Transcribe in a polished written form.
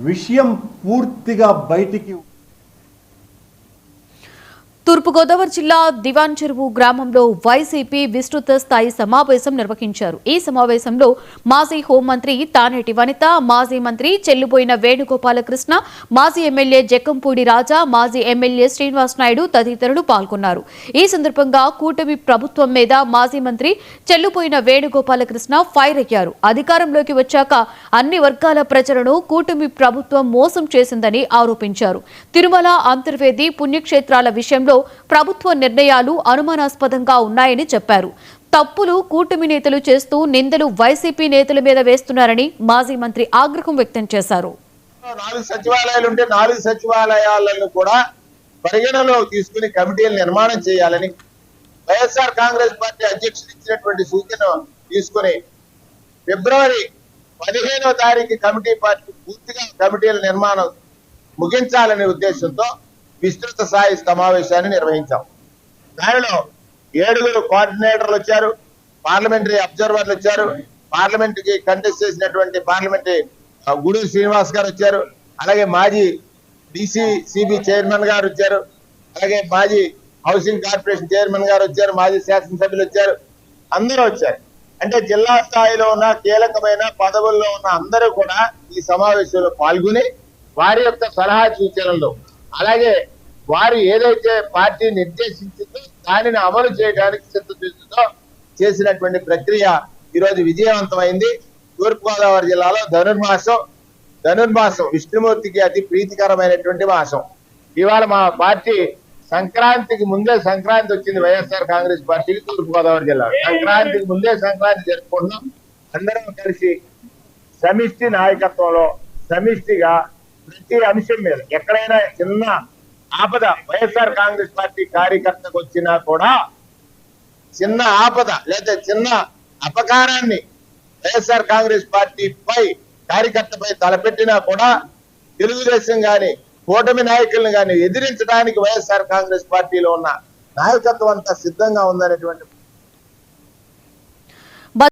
విషయం పూర్తిగా బయటికి. తూర్పుగోదావరి జిల్లా దివాన్ చెరువు గ్రామంలో వైసీపీ విస్తృత స్థాయి సమావేశం నిర్వహించారు. ఈ సమావేశంలో మాజీ హోంమంత్రి తానేటి వనిత, మాజీ మంత్రి చెల్లుబోయిన వేణుగోపాలకృష్ణ, మాజీ ఎమ్మెల్యే జక్కంపూడి రాజా, మాజీ ఎమ్మెల్యే శ్రీనివాస్ నాయుడు తదితరులు పాల్గొన్నారు. ఈ సందర్భంగా కూటమి ప్రభుత్వం మీద మాజీ మంత్రి చెల్లుబోయిన వేణుగోపాలకృష్ణ ఫైర్ అయ్యారు. అధికారంలోకి వచ్చాక అన్ని వర్గాల ప్రజలను కూటమి ప్రభుత్వం మోసం చేసిందని ఆరోపించారు. తిరుమల అంతర్వేది పుణ్యక్షేత్రాల విషయంలో ప్రభుత్వ నిర్ణయాలు అనుమానాస్పదంగా ఉన్నాయని చెప్పారు. తప్పులు కూటమి నేతలు చేస్తూ నిందలు వైసీపీ నేతల మీద వేస్తున్నారని మాజీ మంత్రి ఆగ్రహం వ్యక్తం చేశారు. 4 సచివాలయాలు ఉంటే 4 సచివాలయాలను కూడా పరిగణలో తీసుకుని కమిటీలు నిర్మాణం చేయాలని వైఎస్ఆర్ కాంగ్రెస్ పార్టీ అధ్యక్షుడు ఇచ్చినటువంటి సూచన తీసుకుని ఫిబ్రవరి 15వ తారీఖు పూర్తిగా కమిటీల నిర్మాణం ముగించాలనే ఉద్దేశంతో విస్తృత స్థాయి సమావేశాన్ని నిర్వహించాం. దానిలో 7 కోఆర్డినేటర్లు వచ్చారు, పార్లమెంటరీ అబ్జర్వర్లు వచ్చారు, పార్లమెంట్ కి కంటెస్ట్ చేసినటువంటి పార్లమెంటరీ గూడూరు శ్రీనివాస్ గారు వచ్చారు, అలాగే మాజీ డిసిసిబి చైర్మన్ గారు వచ్చారు, అలాగే మాజీ హౌసింగ్ కార్పొరేషన్ చైర్మన్ గారు వచ్చారు, మాజీ శాసనసభ్యులు వచ్చారు, అందరూ వచ్చారు. అంటే జిల్లా స్థాయిలో ఉన్న కీలకమైన పదవుల్లో ఉన్న అందరూ కూడా ఈ సమావేశంలో పాల్గొని వారి యొక్క సలహా సూచనలు, అలాగే వారు ఏదైతే పార్టీ నిర్దేశించిందో దానిని అమలు చేయడానికి చిత్తశుద్ధితో చేసినటువంటి ప్రక్రియ ఈరోజు విజయవంతమైంది. తూర్పుగోదావరి జిల్లాలో ధనుర్మాసం విష్ణుమూర్తికి అతి ప్రీతికరమైనటువంటి మాసం. ఇవాళ మా పార్టీ సంక్రాంతికి ముందే సంక్రాంతి వచ్చింది వైఎస్ఆర్ కాంగ్రెస్ పార్టీకి తూర్పుగోదావరి జిల్లా. సంక్రాంతికి ముందే సంక్రాంతి జరుపుకుంటున్నాం. అందరం కలిసి సమిష్టి నాయకత్వంలో సమిష్టిగా ప్రతి అంశం మీద ఎక్కడైనా చిన్న ఆపద వైఎస్ఆర్ కాంగ్రెస్ పార్టీ కార్యకర్తకు వచ్చినా కూడా, చిన్న ఆపద లేదా చిన్న అపకారాన్ని వైఎస్ఆర్ కాంగ్రెస్ పార్టీపై కార్యకర్తపై తలపెట్టినా కూడా తెలుగుదేశం గాని కూటమి నాయకులను గాని ఎదిరించడానికి వైఎస్ఆర్ కాంగ్రెస్ పార్టీలో ఉన్న నాయకత్వం అంతా సిద్ధంగా ఉందనేటువంటి